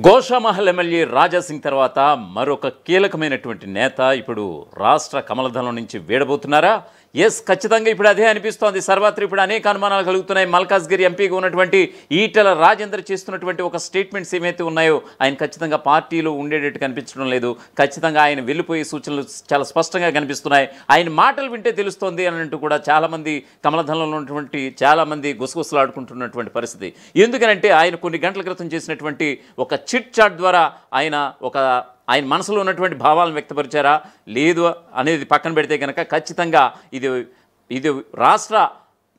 Goshamahal MLA Raja Singh తర్వాత మరొక కీలకమైనటువంటి నేత ఇప్పుడు రాష్ట్ర కమలదళం నుంచి వీడబోతున్నారా? ఎస్, ఖచ్చితంగా ఇప్పుడు అదే అనిపిస్తోంది. సర్వత్రా ఇప్పుడు అనేక అనుమానాలు కలుగుతున్నాయి. మల్కాజ్గిరి ఎంపీగా ఉన్నటువంటి ఈటెల రాజేందర్ చేస్తున్నటువంటి ఒక స్టేట్మెంట్స్ ఏమైతే ఉన్నాయో ఆయన ఖచ్చితంగా పార్టీలో ఉండేటట్టు కనిపించడం లేదు. ఖచ్చితంగా ఆయన వెళ్ళిపోయే సూచనలు చాలా స్పష్టంగా కనిపిస్తున్నాయి. ఆయన మాటలు వింటే తెలుస్తోంది అని అంటూ కూడా చాలామంది కమలదళంలో ఉన్నటువంటి చాలామంది గుసగుసలాడుకుంటున్నటువంటి పరిస్థితి. ఎందుకనంటే ఆయన కొన్ని గంటల క్రితం చేసినటువంటి ఒక చిట్ చాట్ ద్వారా ఆయన మనసులో ఉన్నటువంటి భావాలను వ్యక్తపరిచారా లేదు అనేది పక్కన పెడితే కనుక ఖచ్చితంగా ఇది రాష్ట్ర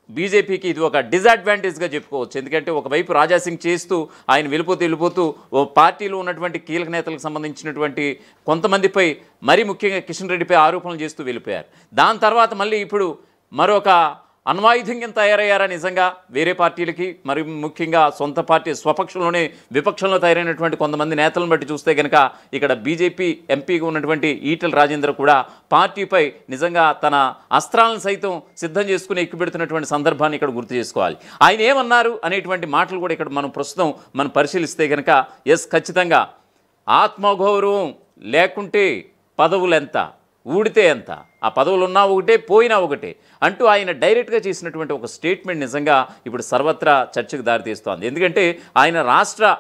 బీజేపీకి ఇది ఒక డిసడ్వాంటేజ్గా చెప్పుకోవచ్చు. ఎందుకంటే ఒకవైపు రాజాసింగ్ చేస్తూ ఆయన వెళ్ళిపోతూ ఓ పార్టీలో ఉన్నటువంటి కీలక నేతలకు సంబంధించినటువంటి కొంతమందిపై మరీ ముఖ్యంగా కిషన్ రెడ్డిపై ఆరోపణలు చేస్తూ వెళ్ళిపోయారు. దాని తర్వాత మళ్ళీ ఇప్పుడు మరొక అణ్వాయుధంగా తయారయ్యారా నిజంగా వేరే పార్టీలకి, మరి ముఖ్యంగా సొంత పార్టీ స్వపక్షంలోనే విపక్షంలో తయారైనటువంటి కొంతమంది నేతలను బట్టి చూస్తే కనుక ఇక్కడ బీజేపీ ఎంపీగా ఉన్నటువంటి ఈటెల రాజేందర్ కూడా పార్టీపై నిజంగా తన అస్త్రాలను సైతం సిద్ధం చేసుకుని ఎక్కుపెడుతున్నటువంటి సందర్భాన్ని ఇక్కడ గుర్తు చేసుకోవాలి. ఆయన ఏమన్నారు అనేటువంటి మాటలు కూడా ఇక్కడ మనం పరిశీలిస్తే కనుక ఎస్, ఖచ్చితంగా ఆత్మగౌరవం లేకుంటే పదవులెంత, ఊడితే ఎంత, ఆ పదవులు ఉన్నా ఒకటే పోయినా ఒకటే అంటూ ఆయన డైరెక్ట్గా చేసినటువంటి ఒక స్టేట్మెంట్ నిజంగా ఇప్పుడు సర్వత్రా చర్చకు దారితీస్తోంది. ఎందుకంటే ఆయన రాష్ట్ర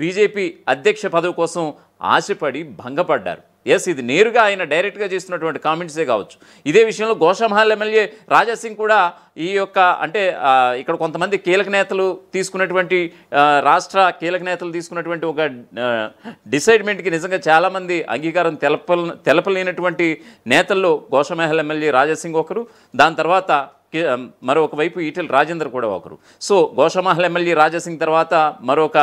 బీజేపీ అధ్యక్ష పదవి కోసం ఆశపడి భంగపడ్డారు. ఎస్, ఇది నేరుగా ఆయన డైరెక్ట్గా చేస్తున్నటువంటి కామెంట్సే కావచ్చు. ఇదే విషయంలో గోషామహల్ ఎమ్మెల్యే రాజాసింగ్ కూడా ఇక్కడ కొంతమంది కీలక నేతలు తీసుకున్నటువంటి రాష్ట్ర కీలక నేతలు తీసుకున్నటువంటి ఒక డిసైడ్మెంట్కి నిజంగా చాలామంది అంగీకారం తెలపలేనటువంటి నేతల్లో గోషామహల్ ఎమ్మెల్యే రాజాసింగ్ ఒకరు, దాని తర్వాత మరొక వైపు ఈటెల రాజేందర్ కూడా ఒకరు. సో గోషామహల్ ఎమ్మెల్యే రాజాసింగ్ తర్వాత మరొక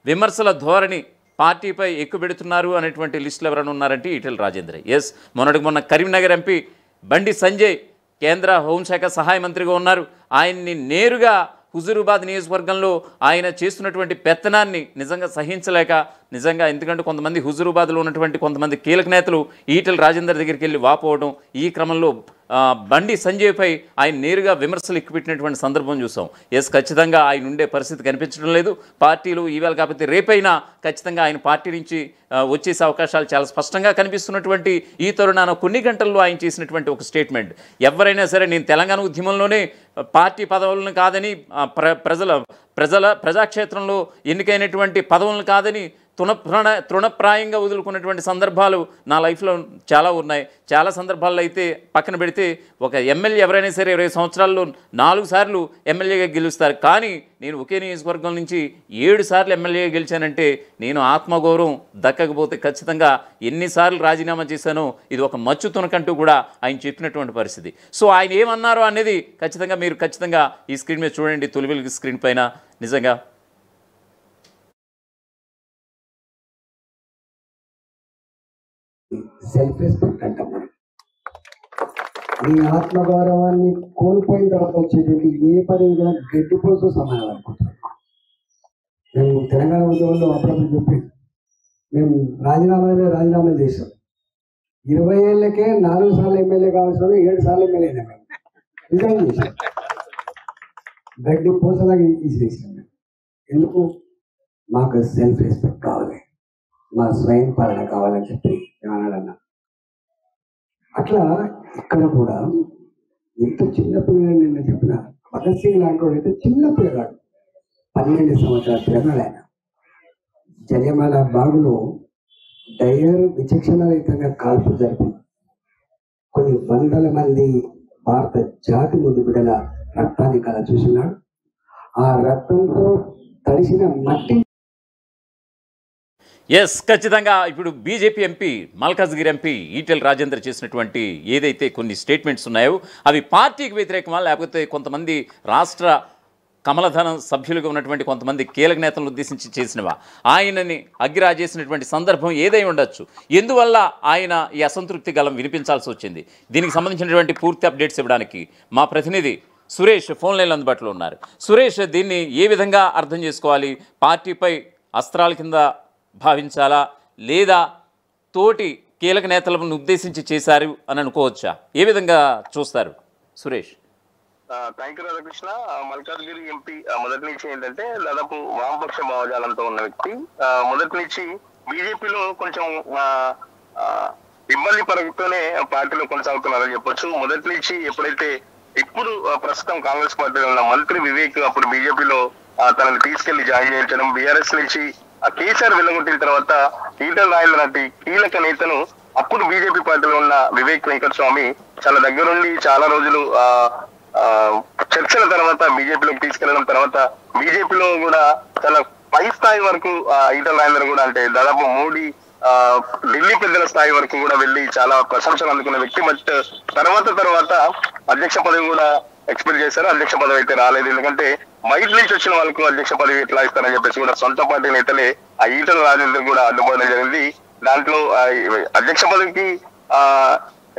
విమర్శల ధోరణి పార్టీపై ఎక్కుపెడుతున్నారు అనేటువంటి లిస్టులు ఎవరైనా ఉన్నారంటే ఈటెల రాజేందర్. ఎస్, మొన్న కరీంనగర్ ఎంపీ బండి సంజయ్ కేంద్ర హోంశాఖ సహాయ మంత్రిగా ఉన్నారు. ఆయన్ని నేరుగా హుజూరాబాద్ నియోజకవర్గంలో ఆయన చేస్తున్నటువంటి పెత్తనాన్ని నిజంగా సహించలేక ఎందుకంటే కొంతమంది హుజూరాబాద్లో ఉన్నటువంటి కొంతమంది కీలక నేతలు ఈటెల రాజేందర్ దగ్గరికి వెళ్ళి వాపోవడం, ఈ క్రమంలో బండి సంజయ్పై ఆయన నేరుగా విమర్శలు ఎక్కుపెట్టినటువంటి సందర్భం చూసాం. ఎస్, ఖచ్చితంగా ఆయన ఉండే పరిస్థితి కనిపించడం లేదు. పార్టీలు ఈవేళ కాకపోతే రేపైనా ఖచ్చితంగా ఆయన పార్టీ నుంచి వచ్చేసే అవకాశాలు చాలా స్పష్టంగా కనిపిస్తున్నటువంటి ఈ తరుణాన కొన్ని గంటల్లో ఆయన చేసినటువంటి ఒక స్టేట్మెంట్, ఎవరైనా సరే నేను తెలంగాణ ఉద్యమంలోనే పార్టీ పదవులను కాదని ప్రజాక్షేత్రంలో ఎన్నికైనటువంటి పదవులను కాదని తృణప్రాయంగా వదులుకున్నటువంటి సందర్భాలు నా లైఫ్లో చాలా ఉన్నాయి. చాలా సందర్భాల్లో అయితే పక్కన పెడితే ఒక ఎమ్మెల్యే ఎవరైనా సరే 20 సంవత్సరాల్లో 4 సార్లు ఎమ్మెల్యేగా గెలుస్తారు. కానీ నేను ఒకే నియోజకవర్గం నుంచి 7 సార్లు ఎమ్మెల్యేగా గెలిచానంటే నేను ఆత్మగౌరవం దక్కకపోతే ఖచ్చితంగా ఎన్నిసార్లు రాజీనామా చేశానో ఇది ఒక మచ్చు తునకంటూ కూడా ఆయన చెప్పినటువంటి పరిస్థితి. సో ఆయన ఏమన్నారో అనేది మీరు ఖచ్చితంగా ఈ స్క్రీన్ మీద చూడండి, తొలి వెలుగు స్క్రీన్ పైన. నిజంగా సెల్ఫ్ రెస్పెక్ట్ అంటాం. మనం నీ ఆత్మగౌరవాన్ని కోల్పోయిన తర్వాత వచ్చేటువంటి ఏ పని కూడా గడ్డిపోతూ సమానం అనుకుంటాం. మేము తెలంగాణ ఉద్యమంలో అప్పుడప్పుడు చెప్పి మేము రాజీనామా చేసాం. 20 ఏళ్ళకే 4 సార్లు ఎమ్మెల్యే కావాల్సిన 7 సార్లు ఎమ్మెల్యే అయినా మేము రిజైన్ చేసాం. గడ్డి పోసలాగా తీసేసాం. ఎందుకు? మాకు సెల్ఫ్ రెస్పెక్ట్ కావాలి, మా స్వయం పాలన కావాలని చెప్పి ఏమన్నాడన్నా. అట్లా ఇక్కడ కూడా ఎంత చిన్న పిల్లలు నిన్న చెప్పిన భగత్ సింగ్ లాంటి వాడు అయితే చిన్న పిల్లగాడు, 12 సంవత్సరాల పిల్లగాడు. ఆయన జలియన్వాలా బాగులో విచక్షణరహితంగా కాల్పు జరిపి కొన్ని వందల మంది భారత జాతి ముందు బిడ్డల రక్తాన్ని కల చూసినాడు. ఆ రక్తంతో తడిసిన మట్టి. ఎస్, ఖచ్చితంగా ఇప్పుడు BJP MP Malkajgiri MP Etela Rajender చేసినటువంటి ఏదైతే కొన్ని స్టేట్మెంట్స్ ఉన్నాయో అవి పార్టీకి వ్యతిరేకమా లేకపోతే కొంతమంది రాష్ట్ర కమలదళం సభ్యులుగా ఉన్నటువంటి కొంతమంది కీలక నేతలను ఉద్దేశించి చేసినవా? ఆయనని అగ్గిరాజేసినటువంటి సందర్భం ఏదై ఉండొచ్చు, ఎందువల్ల ఆయన ఈ అసంతృప్తి గలం వినిపించాల్సి వచ్చింది? దీనికి సంబంధించినటువంటి పూర్తి అప్డేట్స్ ఇవ్వడానికి మా ప్రతినిధి సురేష్ ఫోన్ లైన్లో అందుబాటులో ఉన్నారు. సురేష్, దీన్ని ఏ విధంగా అర్థం చేసుకోవాలి? పార్టీపై అస్త్రాల కింద భావించాలా లేదా తోటి కీలక నేతలను ఉద్దేశించి చేశారు అని అనుకోవచ్చా? ఏ విధంగా చూస్తారు Suresh? Thank you Radhakrishna. Malkajgiri MP మొదటి నుంచి ఏంటంటే దాదాపు వామపక్ష భావజాలంతో ఉన్న వ్యక్తి. మొదటి నుంచి బీజేపీలో కొంచెం ఇబ్బంది పరుగుతూనే పార్టీలో కొనసాగుతున్నారని చెప్పొచ్చు. మొదటి నుంచి ఎప్పుడైతే ఇప్పుడు ప్రస్తుతం కాంగ్రెస్ పార్టీలో ఉన్న మంత్రి వివేక్ అప్పుడు బీజేపీలో తనని తీసుకెళ్లి జాయిన్ చేయించడం, బీఆర్ఎస్ నుంచి కేసీఆర్ వెళ్ళగొట్టిన తర్వాత ఈటల రాజేందర్ లాంటి కీలక నేతను అప్పుడు బీజేపీ పార్టీలో ఉన్న వివేక్ వెంకటస్వామి చాలా దగ్గరుండి చాలా రోజులు చర్చల తర్వాత బీజేపీలోకి తీసుకెళ్లడం, తర్వాత బీజేపీలో కూడా చాలా పై స్థాయి వరకు ఈటల రాజేందర్ కూడా అంటే దాదాపు మోడీ ఢిల్లీ పెద్దల స్థాయి వరకు కూడా వెళ్లి చాలా ప్రశంసలు అందుకున్న వ్యక్తి. బట్ తర్వాత అధ్యక్ష పదవి కూడా ఎక్స్పెక్ట్ చేశారు. అధ్యక్ష పదవి అయితే రాలేదు. ఎందుకంటే బయట నుంచి వచ్చిన వాళ్ళకు అధ్యక్ష పదవి ఎట్లా ఇస్తారని చెప్పేసి కూడా సొంత పార్టీ నేతలే ఆ ఈటల రాజేందర్ కూడా అడ్డుపడడం జరిగింది. దాంట్లో అధ్యక్ష పదవికి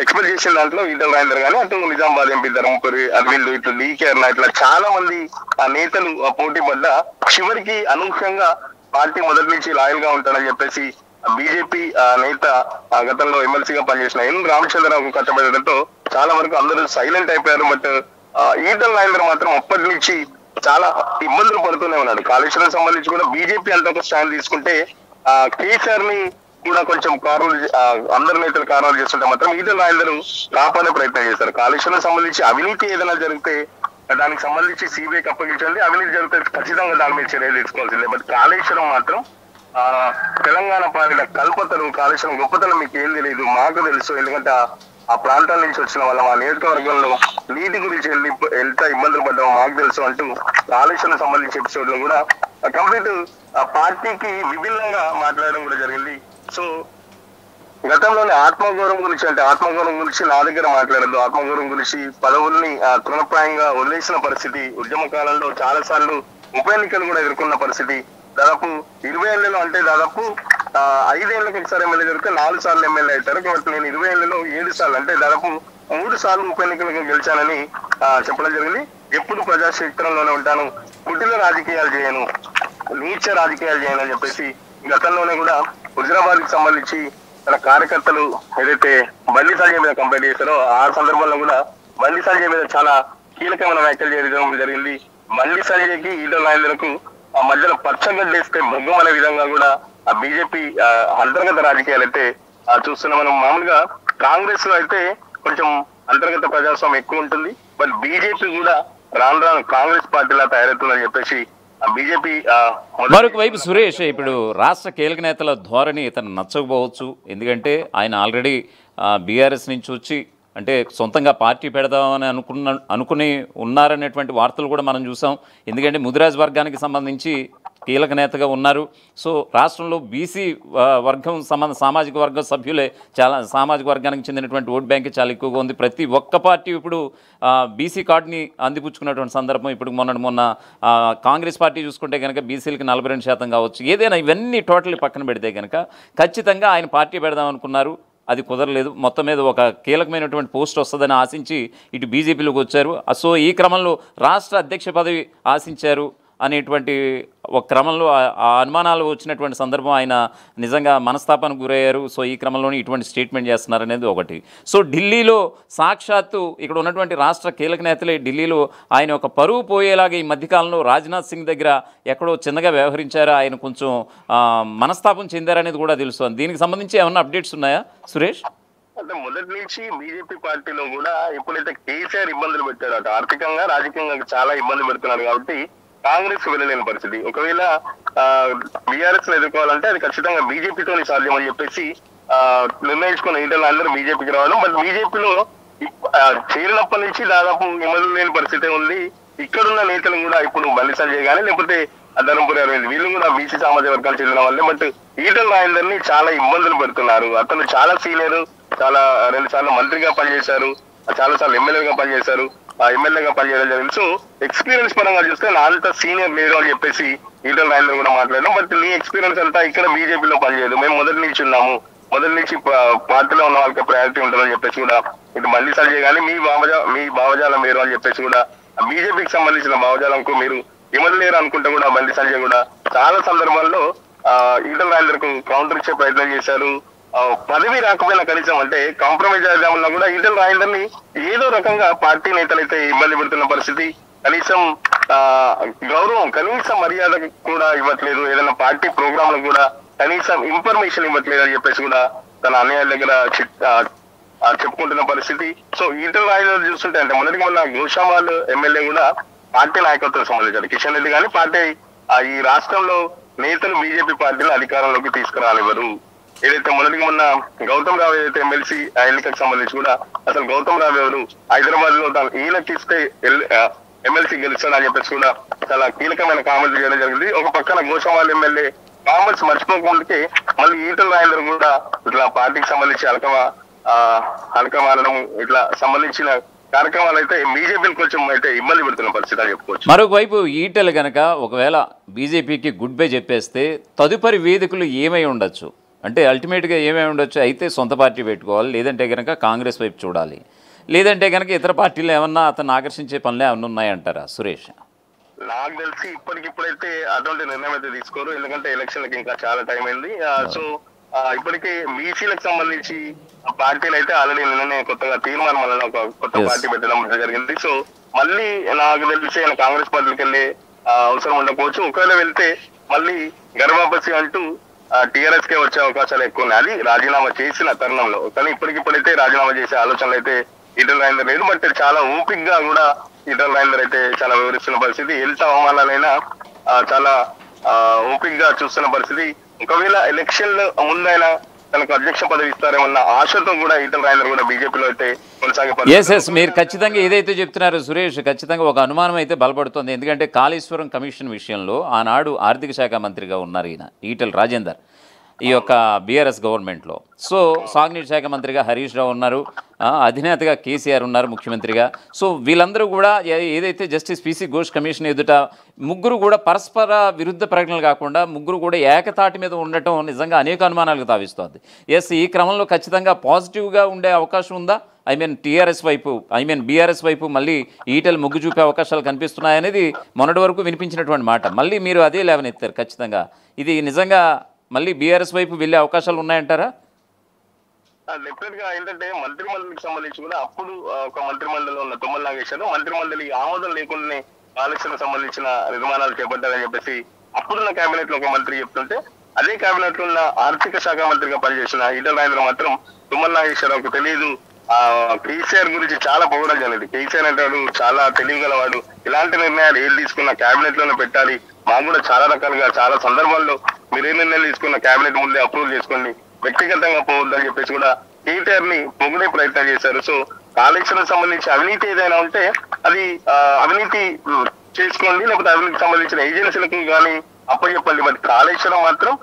ఎక్స్పెక్ట్ చేసిన దాంట్లో ఈటల రాజేందర్ కానీ అటు నిజామాబాద్ ఎంపీ ధర్మపురి అరవింద్ ఇట్లా డీకే అర్ణ ఇట్లా చాలా మంది నేతలు పోటీ పడ్డ చివరికి అనూహ్యంగా పార్టీ మొదటి నుంచి లాయల్ గా ఉంటాడని చెప్పేసి బీజేపీ నేత గతంలో ఎమ్మెల్సీగా పనిచేసిన ఎన్ రామచంద్రరావు కట్టబడడంతో చాలా వరకు అందరూ సైలెంట్ అయిపోయారు. బట్ ఈటల రాజేందర్ మాత్రం అప్పటి నుంచి చాలా ఇబ్బందులు పడుతూనే ఉన్నాడు. కాళేశ్వరం సంబంధించి కూడా బీజేపీ అంత ఒక స్టాండ్ తీసుకుంటే కేసీఆర్ ని కూడా కొంచెం అందరి నేతలు కారణాలు చేస్తుంటే మాత్రం ఈటల రాజేందర్ కాపాడే ప్రయత్నం చేశారు. కాళేశ్వరం సంబంధించి అవినీతి ఏదైనా జరిగితే దానికి సంబంధించి సిబిఐకి అప్పగించండి, అవినీతి జరిగితే ఖచ్చితంగా దాని మీద చర్యలు తీసుకోవాల్సిందే. బట్ కాళేశ్వరం మాత్రం తెలంగాణ పాలిట కల్పతరు, కాళేశ్వరం గొప్పతనం మీకు ఏం తెలియదు, మాకు తెలుసు. ఎందుకంటే ఆ ప్రాంతాల నుంచి వచ్చిన వాళ్ళ మా నియోజకవర్గంలో నీటి గురించి ఎంత ఇబ్బందులు పడ్డామో మాకు తెలుసు అంటూ కాళేశ్వరం సంబంధించి ఎపిసోడ్ లో కూడా కంప్లీట్ పార్టీకి విభిన్నంగా మాట్లాడడం కూడా జరిగింది. సో గతంలోనే ఆత్మగౌరవం గురించి అంటే ఆత్మగౌరవం గురించి నా దగ్గర మాట్లాడద్దు, ఆత్మగౌరవం గురించి పదవుల్ని తృణప్రాయంగా వదిలేసిన పరిస్థితి, ఉద్యమ కాలంలో చాలా సార్లు ఉప ఎన్నికలు కూడా ఎదుర్కొన్న పరిస్థితి, దాదాపు 20 ఏళ్లలో అంటే దాదాపు 5 ఏళ్ళకి ఒకసారి ఎమ్మెల్యే జరిగితే 4 సార్లు ఎమ్మెల్యే అవుతారు. కాబట్టి నేను 20 ఏళ్లలో 7 సార్లు అంటే దాదాపు 3 సార్లు ఉప ఎన్నికలకు గెలిచానని చెప్పడం జరిగింది. ఎప్పుడు ప్రజాక్షేత్రంలోనే ఉంటాను, కుటిల రాజకీయాలు చేయను, నీచ రాజకీయాలు చేయను అని చెప్పేసి గతంలోనే కూడా హుజరాబాద్ కి సంబంధించి తన కార్యకర్తలు ఏదైతే బండి సంజయ్ మీద కంప్లైంట్ చేశారో ఆ సందర్భంలో కూడా బండి సంజయ్ మీద చాలా కీలకమైన వ్యాఖ్యలు చేయడం జరిగింది. బండి సంజయ్కి ఈటల రాజేందర్కు ఆ మధ్యలో పచ్చగడ్డేస్తే భగ్గం అనే విధంగా కూడా ఆ బీజేపీ అంతర్గత రాజకీయాలు అయితే చూస్తున్నాం. మనం మామూలుగా కాంగ్రెస్ లో అయితే కొంచెం అంతర్గత ప్రజాస్వామ్యం ఎక్కువ ఉంటుంది. బట్ బీజేపీ కూడా రాను రాను కాంగ్రెస్ పార్టీలా తయారవుతుందని చెప్పేసి బీజేపీ. మరొక వైపు సురేష్, ఇప్పుడు రాష్ట్ర కీలక నేతల ధోరణి ఇతను నచ్చకపోవచ్చు. ఎందుకంటే ఆయన ఆల్రెడీ బీఆర్ఎస్ నుంచి వచ్చి అంటే సొంతంగా పార్టీ పెడదామని అనుకుని ఉన్నారనేటువంటి వార్తలు కూడా మనం చూసాం. ఎందుకంటే ముదిరాజ్ వర్గానికి సంబంధించి కీలక నేతగా ఉన్నారు. సో రాష్ట్రంలో బీసీ వర్గం సామాజిక వర్గం సభ్యులే చాలా సామాజిక వర్గానికి చెందినటువంటి ఓట్ బ్యాంక్ చాలా ఎక్కువగా ఉంది. ప్రతి ఒక్క పార్టీ ఇప్పుడు బీసీ కార్డుని అందిపుచ్చుకున్నటువంటి సందర్భం. ఇప్పుడు మొన్న కాంగ్రెస్ పార్టీ చూసుకుంటే కనుక బీసీలకి 42% కావచ్చు. ఏదైనా ఇవన్నీ టోటల్లీ పక్కన పెడితే కనుక ఖచ్చితంగా ఆయన పార్టీ పెడదాం అనుకున్నారు, అది కుదరలేదు. మొత్తం మీద ఒక కీలకమైనటువంటి పోస్ట్ వస్తుందని ఆశించి ఇటు బీజేపీలోకి వచ్చారు. సో ఈ క్రమంలో రాష్ట్ర అధ్యక్ష పదవి ఆశించారు అనేటువంటి ఒక క్రమంలో ఆ అనుమానాలు వచ్చినటువంటి సందర్భం ఆయన నిజంగా మనస్తాపానికి గురయ్యారు. సో ఈ క్రమంలోనే ఇటువంటి స్టేట్మెంట్ చేస్తున్నారు అనేది ఒకటి. సో ఢిల్లీలో సాక్షాత్తు ఇక్కడ ఉన్నటువంటి రాష్ట్ర కీలక నేతలే ఢిల్లీలో ఆయన ఒక పరువు పోయేలాగా ఈ మధ్యకాలంలో రాజ్నాథ్ సింగ్ దగ్గర ఎక్కడో చిన్నగా వ్యవహరించారా, ఆయన కొంచెం మనస్తాపం చెందారనేది కూడా తెలుస్తుంది. దీనికి సంబంధించి ఏమన్నా అప్డేట్స్ ఉన్నాయా సురేష్? అంటే మొదటి నుంచి బీజేపీ పార్టీలో కూడా ఎప్పుడైతే కేసీఆర్ ఇబ్బందులు పెట్టారో అటు ఆర్థికంగా రాజకీయంగా చాలా ఇబ్బంది పెడుతున్నారు. కాబట్టి కాంగ్రెస్ వెళ్ళలేని పరిస్థితి. ఒకవేళ బీఆర్ఎస్ ఎదుర్కోవాలంటే అది ఖచ్చితంగా బీజేపీతోనే సాధ్యం అని చెప్పేసి నిర్ణయించుకున్న ఈటల అందరూ బీజేపీకి రావడం. బట్ బీజేపీలో చేరినప్పటి నుంచి దాదాపు ఎమ్మెల్యే లేని పరిస్థితి ఉంది. ఇక్కడున్న నేతలు కూడా ఇప్పుడు బండి సంజయ్ కానీ లేకపోతే ధర్మపురి అరవింద్ వీళ్ళు కూడా బీసీ సామాజిక వర్గాలు చెందిన వాళ్ళే. బట్ ఈటల రాజేందర్ని చాలా ఇబ్బందులు పెడుతున్నారు. అతను చాలా సీనియర్, చాలా 2 సార్లు మంత్రిగా పనిచేశారు, చాలా సార్లు ఎమ్మెల్యేగా పనిచేశారు, ఎమ్మెల్యేగా పనిచేయడం జరిగింది. సో ఎక్స్పీరియన్స్ పరంగా చూస్తే నా అంత సీనియర్ లేదు అని చెప్పేసి ఈటల రాజేందర్ కూడా మాట్లాడడం. బట్ నీ ఎక్స్పీరియన్స్ అంతా ఇక్కడ బీజేపీలో పనిచేయదు, మేము మొదటి నుంచి ఉన్నాము, మొదటి నుంచి పార్టీలో ఉన్న వాళ్ళకి ప్రయారిటీ ఉంటుందని చెప్పేసి కూడా ఇటు బండి సంజయ్ కానీ మీ భావజాలం వేరు అని చెప్పేసి కూడా బీజేపీకి సంబంధించిన భావజాలంకు మీరు ఇవ్వలేరు అనుకుంటే కూడా బండి సంజయ్ కూడా చాలా సందర్భాల్లో ఈటల రాజేందర్ కు కౌంటర్ ఇచ్చే ప్రయత్నం చేశారు. పదవి రాకపోయినా కనీసం అంటే కాంప్రమైజ్ అవుదామన్నా కూడా ఈటల రాజేందర్ని ఏదో రకంగా పార్టీ నేతలు అయితే ఇబ్బంది పెడుతున్న పరిస్థితి. కనీసం గౌరవం, కనీస మర్యాద కూడా ఇవ్వట్లేదు. ఏదైనా పార్టీ ప్రోగ్రామ్ కూడా కనీసం ఇన్ఫర్మేషన్ ఇవ్వట్లేదు అని చెప్పేసి కూడా తన అన్నయ్య దగ్గర చెప్పుకుంటున్న పరిస్థితి. సో ఈటల రాజేందర్ చూస్తుంటే అంటే మొన్న గోషామాల్ ఎమ్మెల్యే కూడా పార్టీ నాయకత్వం సంబంధించారు. కిషన్ రెడ్డి కానీ పార్టీ ఈ రాష్ట్రంలో నేతలు బీజేపీ పార్టీని అధికారంలోకి తీసుకురానివ్వరు. ఏదైతే మొన్న గౌతమ్ రావు ఏదైతే ఎమ్మెల్సీ ఎన్నికకు సంబంధించి కూడా అసలు గౌతమ్ రావు ఎవరు, హైదరాబాద్ లో ఈయనకిస్తే ఎమ్మెల్సీ గెలుస్తాడని చెప్పేసి కూడా చాలా కీలకమైన కామెంట్లు చేయడం జరిగింది. ఒక పక్కన గోషామాల్ ఎమ్మెల్యే కామెంట్స్ మర్చిపోకముందుకే మళ్ళీ ఈటల రాజేందర్ కూడా ఇట్లా పార్టీకి సంబంధించి అలకమాలడం ఇట్లా సంబంధించిన కార్యక్రమాలు అయితే బీజేపీకి కొంచెం అయితే ఇబ్బంది పెడుతున్న పరిస్థితి అని చెప్పుకోవచ్చు. మరొక వైపు ఈటెలు గనక ఒకవేళ బీజేపీకి గుడ్ బై చెప్పేస్తే తదుపరి వేదికలు ఏమై ఉండొచ్చు అంటే అల్టిమేట్గా ఏమై ఉండొచ్చు? అయితే సొంత పార్టీ పెట్టుకోవాలి, లేదంటే కనుక కాంగ్రెస్ వైపు చూడాలి, లేదంటే కనుక ఇతర పార్టీలు ఏమన్నా అతను ఆకర్షించే పనులు ఏమన్నా ఉన్నాయంటారా సురేష్? నాకు తెలిసి ఇప్పటికిప్పుడైతే అటువంటి నిర్ణయం అయితే తీసుకోరు, ఎందుకంటే ఎలక్షన్లకు ఇంకా చాలా టైం అయింది. సో ఇప్పటికే బీసీలకు సంబంధించి పార్టీలు అయితే ఆల్రెడీ నిన్ననే కొత్తగా తీర్మానం వల్ల ఒక కొత్త పార్టీ పెట్టడం జరిగింది. సో మళ్ళీ నాకు తెలిసి ఆయన కాంగ్రెస్ పార్టీకి వెళ్ళే అవసరం ఉండకపోవచ్చు. ఒకవేళ వెళ్తే మళ్ళీ గర్భాపసి అంటూ టీఆర్ఎస్ కే వచ్చే అవకాశాలు ఎక్కువ ఉన్నాయి. అది రాజీనామా చేసిన తరుణంలో. కానీ ఇప్పటికిప్పుడైతే రాజీనామా చేసే ఆలోచనలు అయితే ఈటల రాజేందర్ లేదు. బట్ చాలా ఓపిక్ గా కూడా ఈటల రాజేందర్ అయితే చాలా వివరిస్తున్న పరిస్థితి. ఎంత అవమానాలైనా చాలా ఓపిక్ గా చూస్తున్న పరిస్థితి. ఒకవేళ ఎలక్షన్ ముందైనా తనకు అధ్యక్ష పదవి ఇస్తారేమన్న ఆశతో కూడా ఈటల రాజేందర్ కూడా బీజేపీలో అయితే కొనసాగే పరిస్థితి. మీరు ఖచ్చితంగా ఏదైతే చెప్తున్నారో సురేష్, ఖచ్చితంగా ఒక అనుమానం అయితే బలపడుతుంది. ఎందుకంటే కాళేశ్వరం కమిషన్ విషయంలో ఆనాడు ఆర్థిక శాఖ మంత్రిగా ఉన్నారు ఈటల రాజేందర్ ఈ యొక్క బీఆర్ఎస్ గవర్నమెంట్లో. సో సాగునీటి శాఖ మంత్రిగా హరీష్ రావు ఉన్నారు, అధినేతగా కేసీఆర్ ఉన్నారు ముఖ్యమంత్రిగా. సో వీళ్ళందరూ కూడా ఏదైతే జస్టిస్ పీసీ ఘోష్ కమిషన్ ఎదుట ముగ్గురు కూడా పరస్పర విరుద్ధ ప్రకటనలు కాకుండా ముగ్గురు కూడా ఏకతాటి మీద ఉండటం నిజంగా అనేక అనుమానాలకు తావిస్తోంది. ఈ క్రమంలో ఖచ్చితంగా పాజిటివ్గా ఉండే అవకాశం ఉందా? బీఆర్ఎస్ వైపు మళ్ళీ ఈటెలు మొగ్గు చూపే అవకాశాలు కనిపిస్తున్నాయనేది మొన్నటి వరకు వినిపించినటువంటి మాట. మళ్ళీ మీరు అదే లేవనెత్తారు. ఖచ్చితంగా ఇది నిజంగా మళ్ళీ బీఆర్ఎస్ వైపు వెళ్ళే అవకాశాలు ఉన్నాయంటారా? డెఫినెట్ గా ఏంటంటే మంత్రిమండలికి సంబంధించి కూడా అప్పుడు ఒక మంత్రిమండలిలో ఉన్న తుమ్మల నాగేశ్వరరావు మంత్రిమండలి ఆమోదం లేకుండానే కాళేశ్వరం సంబంధించిన నిర్మాణాలు చేపట్టారని చెప్పేసి అప్పుడున్న కేబినెట్ లో ఒక మంత్రి చెప్తుంటే, అదే కేబినెట్ లో ఉన్న ఆర్థిక శాఖ మంత్రిగా పనిచేసిన ఈటల రాజేందర్ మాత్రం తుమ్మల నాగేశ్వరరావుకు తెలియదు కేసీఆర్ గురించి చాలా పొగడం జరిగింది. కేసీఆర్ అంటాడు చాలా తెలియగలవాడు, ఇలాంటి నిర్ణయాలు ఏది తీసుకున్న కేబినెట్ లోనే పెట్టాలి, మాకు కూడా చాలా రకాలుగా చాలా సందర్భాల్లో మీరు ఏ నిర్ణయాలు తీసుకున్న కేబినెట్ ముందే అప్రూవ్ చేసుకోండి, వ్యక్తిగతంగా పోవద్దని చెప్పేసి కూడా కేటీఆర్ ని పొగిడే ప్రయత్నం చేశారు. సో కాళేశ్వరం సంబంధించి అవినీతి ఏదైనా ఉంటే అది అవినీతి చేసుకోండి, లేకపోతే అవినీతికి సంబంధించిన ఏజెన్సీలకు కానీ అప్పచెప్పండి. మరి కాళేశ్వరం మాత్రం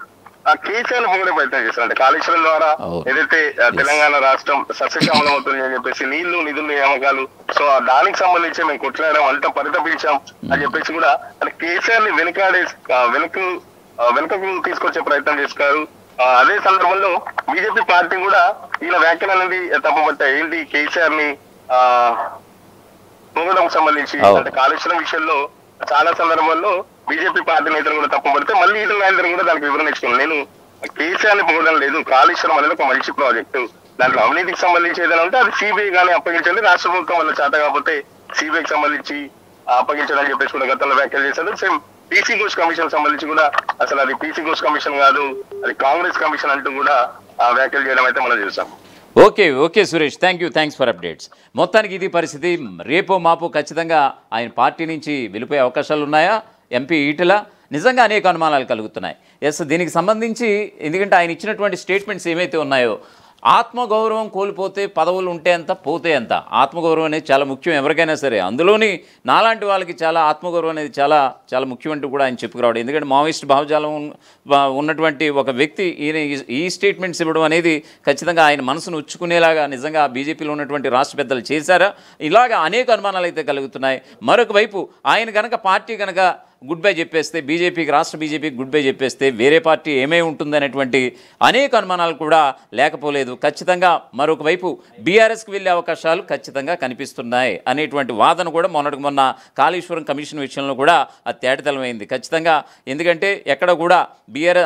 కేసీఆర్ పొగిడే ప్రయత్నం చేశారు. అంటే కాళేశ్వరం ద్వారా ఏదైతే తెలంగాణ రాష్ట్రం సస్యశ్యామలం అవుతుంది అని చెప్పేసి నీళ్లు నిధులు నియామకాలు, సో దానికి సంబంధించి మేము కొట్లాడాం, అంతా పరితపించాం అని చెప్పేసి కూడా అంటే కేసీఆర్ ని వెనుకకు తీసుకొచ్చే ప్రయత్నం చేస్తారు. అదే సందర్భంలో బీజేపీ పార్టీ కూడా ఈయన వ్యాఖ్యలు అనేది తప్పబట్టాయి. ఏంటి కేసీఆర్ ని పొగడం సంబంధించి అంటే కాళేశ్వరం విషయంలో చాలా సందర్భాల్లో బీజేపీ పార్టీ నేతలు కూడా తప్పబడితే మళ్ళీ ఈటల రాజేందర్ కూడా దానికి వివరణ ఇచ్చుకున్నాను. నేను కేసీఆర్ ని పొగడం లేదు, కాళేశ్వరం అనేది ఒక మంచి ప్రాజెక్టు, దాంట్లో అవినీతికి సంబంధించి ఏదైనా ఉంటే అది సిబిఐ కానీ అప్పగించండి, రాష్ట్ర ప్రభుత్వం వల్ల చేత కాకపోతే సిబిఐకి సంబంధించి అప్పగించడం అని చెప్పేసి కూడా గతంలో వ్యాఖ్యలు చేశారు. సేమ్ పీసీ ఘోష్ కమిషన్ సంబంధించి కూడా అసలు అది పీసీ ఘోష్ కమిషన్ కాదు, అది కాంగ్రెస్ కమిషన్ అంటూ కూడా వ్యాఖ్యలు చేయడం అయితే మనం చూసాం. Okay Suresh, thanks for updates. మొత్తానికి ఇది పరిస్థితి. రేపో మాపో ఖచ్చితంగా ఆయన పార్టీ నుంచి వెళ్ళిపోయే అవకాశాలు ఉన్నాయా ఎంపీ ఈటెల? నిజంగా అనేక అనుమానాలు కలుగుతున్నాయి. దీనికి సంబంధించి ఎందుకంటే ఆయన ఇచ్చినటువంటి స్టేట్మెంట్స్ ఏమైతే ఉన్నాయో, ఆత్మగౌరవం కోల్పోతే పదవులు ఉంటే ఎంత పోతే ఎంత, ఆత్మగౌరవం అనేది చాలా ముఖ్యం ఎవరికైనా సరే, అందులోని నాలాంటి వాళ్ళకి చాలా ఆత్మగౌరవం అనేది చాలా చాలా ముఖ్యం అంటూ కూడా ఆయన చెప్పుకురావడం. ఎందుకంటే మావోయిస్ట్ భావజాలం ఉన్నటువంటి ఒక వ్యక్తి ఈ స్టేట్మెంట్స్ ఇవ్వడం అనేది ఖచ్చితంగా ఆయన మనసును ఉచ్చుకునేలాగా నిజంగా బీజేపీలో ఉన్నటువంటి రాష్ట్ర పెద్దలు చేశారా? ఇలాగా అనేక అనుమానాలు అయితే కలుగుతున్నాయి. మరొక వైపు ఆయన కనుక పార్టీ కనుక గుడ్ బై చెప్పేస్తే, బీజేపీకి రాష్ట్ర బీజేపీకి గుడ్ బై చెప్పేస్తే వేరే పార్టీ ఏమై ఉంటుందనేటువంటి అనేక అనుమానాలు కూడా లేకపోలేదు. ఖచ్చితంగా మరొక వైపు బీఆర్ఎస్కి వెళ్ళే అవకాశాలు ఖచ్చితంగా కనిపిస్తున్నాయి అనేటువంటి వాదన కూడా మొన్నటికి మొన్న కాళేశ్వరం కమిషన్ విషయంలో కూడా అది తేటతెల్లమైంది ఖచ్చితంగా. ఎందుకంటే ఎక్కడ కూడా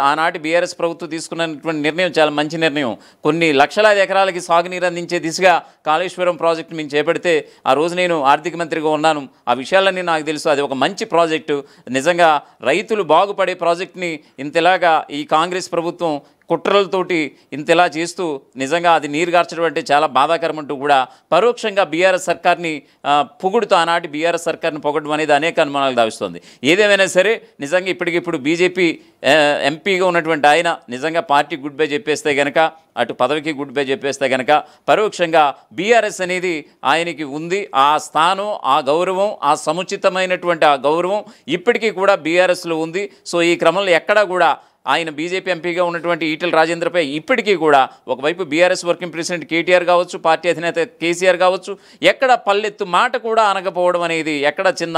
ఆనాటి బీఆర్ఎస్ ప్రభుత్వం తీసుకున్నటువంటి నిర్ణయం చాలా మంచి నిర్ణయం. కొన్ని లక్షలాది ఎకరాలకి సాగునీరు అందించే దిశగా కాళేశ్వరం ప్రాజెక్టు మేము చేపడితే ఆ రోజు నేను ఆర్థిక మంత్రిగా ఉన్నాను. ఆ విషయాలన్నీ నాకు తెలుసు. అది ఒక మంచి ప్రాజెక్టు, నిజంగా రైతులు బాగుపడే ప్రాజెక్టుని ఇంతలాగా ఈ కాంగ్రెస్ ప్రభుత్వం కుట్రలతోటి ఇంతలా చేస్తూ నిజంగా అది నీరుగార్చడం అంటే చాలా బాధాకరం అంటూ కూడా పరోక్షంగా బీఆర్ఎస్ సర్కార్ని పొగుడుతూ ఆనాటి బీఆర్ఎస్ సర్కార్ని పొగడడం అనేది అనేక అనుమానాలు దావిస్తుంది. ఏదేమైనా సరే నిజంగా ఇప్పటికిప్పుడు బీజేపీ ఎంపీగా ఉన్నటువంటి ఆయన నిజంగా పార్టీ గుడ్ బై చెప్పేస్తే కనుక, అటు పదవికి గుడ్ బై చెప్పేస్తే కనుక పరోక్షంగా బీఆర్ఎస్ అనేది ఆయనకి ఉంది. ఆ స్థానం, ఆ గౌరవం, ఆ సముచితమైనటువంటి ఆ గౌరవం ఇప్పటికీ కూడా బీఆర్ఎస్లో ఉంది. సో ఈ క్రమంలో ఎక్కడా కూడా ఆయన బీజేపీ ఎంపీగా ఉన్నటువంటి ఈటెల రాజేంద్రపై ఇప్పటికీ కూడా ఒకవైపు బీఆర్ఎస్ వర్కింగ్ ప్రెసిడెంట్ కేటీఆర్ కావచ్చు, పార్టీ అధినేత కేసీఆర్ కావచ్చు, ఎక్కడ పల్లెత్తు మాట కూడా అనకపోవడం అనేది, ఎక్కడ చిన్న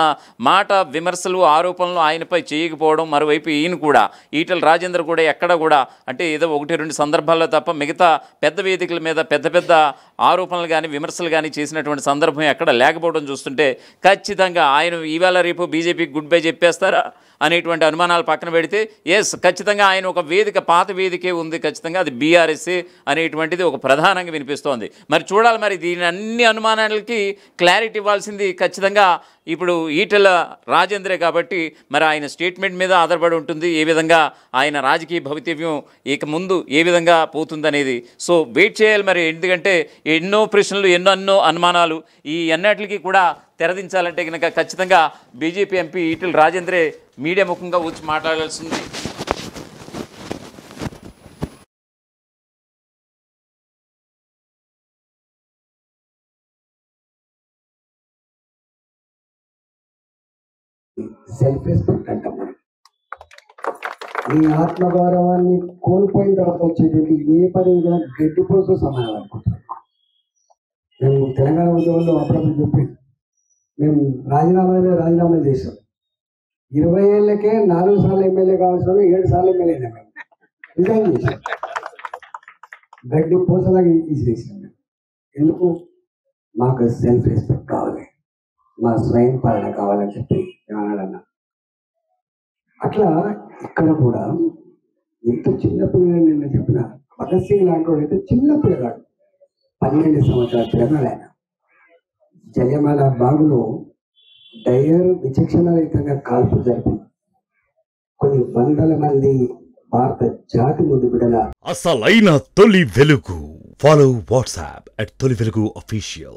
మాట విమర్శలు ఆరోపణలు ఆయనపై చేయకపోవడం, మరోవైపు ఈయన కూడా ఈటెల రాజేంద్ర కూడా ఎక్కడ కూడా అంటే ఏదో 1-2 సందర్భాల్లో తప్ప మిగతా పెద్ద వేదికల మీద పెద్ద పెద్ద ఆరోపణలు కానీ విమర్శలు కానీ చేసినటువంటి సందర్భం ఎక్కడ లేకపోవడం చూస్తుంటే ఖచ్చితంగా ఆయన ఈవేళ రేపు బీజేపీకి గుడ్ బై చెప్పేస్తారా అనేటువంటి అనుమానాలు పక్కన పెడితే ఎస్ ఖచ్చితంగా ఆయన ఒక వేదిక, పాత వేదికే ఉంది, ఖచ్చితంగా అది బీఆర్ఎస్ఏ అనేటువంటిది ఒక ప్రధానంగా వినిపిస్తోంది. మరి చూడాలి, మరి దీని అన్ని అనుమానాలకి క్లారిటీ ఇవ్వాల్సింది ఖచ్చితంగా ఇప్పుడు ఈటెల రాజేంద్రే కాబట్టి మరి ఆయన స్టేట్మెంట్ మీద ఆధారపడి ఉంటుంది ఏ విధంగా ఆయన రాజకీయ భవితవ్యం ఇక ముందు ఏ విధంగా పోతుందనేది. సో వెయిట్ చేయాలి మరి, ఎందుకంటే ఎన్నో ప్రశ్నలు ఎన్నో అనుమానాలు ఈ అన్నిటికీ కూడా తెరదించాలంటే కనుక ఖచ్చితంగా బీజేపీ ఎంపీ ఈటెల రాజేంద్రే మీడియా ముఖంగా వచ్చి మాట్లాడాల్సింది. సెల్ఫ్ రెస్పెక్ట్ అంటాం. నీ ఆత్మగౌరవాన్ని కోల్పోయిన తర్వాత వచ్చేటువంటి ఏ పని కూడా గడ్డిపోతూ సమానం అనుకుంటున్నాం. మేము తెలంగాణ ఉద్యోగంలో అప్పుడప్పుడు చెప్పేది, మేము రాజీనామా చేసాం. 20 ఏళ్ళకే 4 సార్లు ఎమ్మెల్యే కావాల్సిన 7 సార్లు ఎమ్మెల్యేనా మేము రిజైన్ చేసాం. గడ్డి పోసలాగా తీసేసాం. ఎందుకు? మాకు సెల్ఫ్ రెస్పెక్ట్ కావాలి, మా స్వయం పాలన కావాలని చెప్పి ఏమన్నాడన్నా. అట్లా ఇక్కడ కూడా ఎంత చిన్న పిల్లలు నిన్న చెప్పిన భగత్ సింగ్ లాంటి వాడు అయితే చిన్న పిల్లగాడు, 12 సంవత్సరాల పిల్లగాడు. ఆయన జలియన్వాలా బాగులో డయర్ విచక్షణరహితంగా కాల్పు జరిపి కొన్ని వందల మంది భారత జాతి ముందు బిడ్డల అసలైన తొలి వెలుగు. ఫాలో వాట్సాప్ @తొలి వెలుగు official.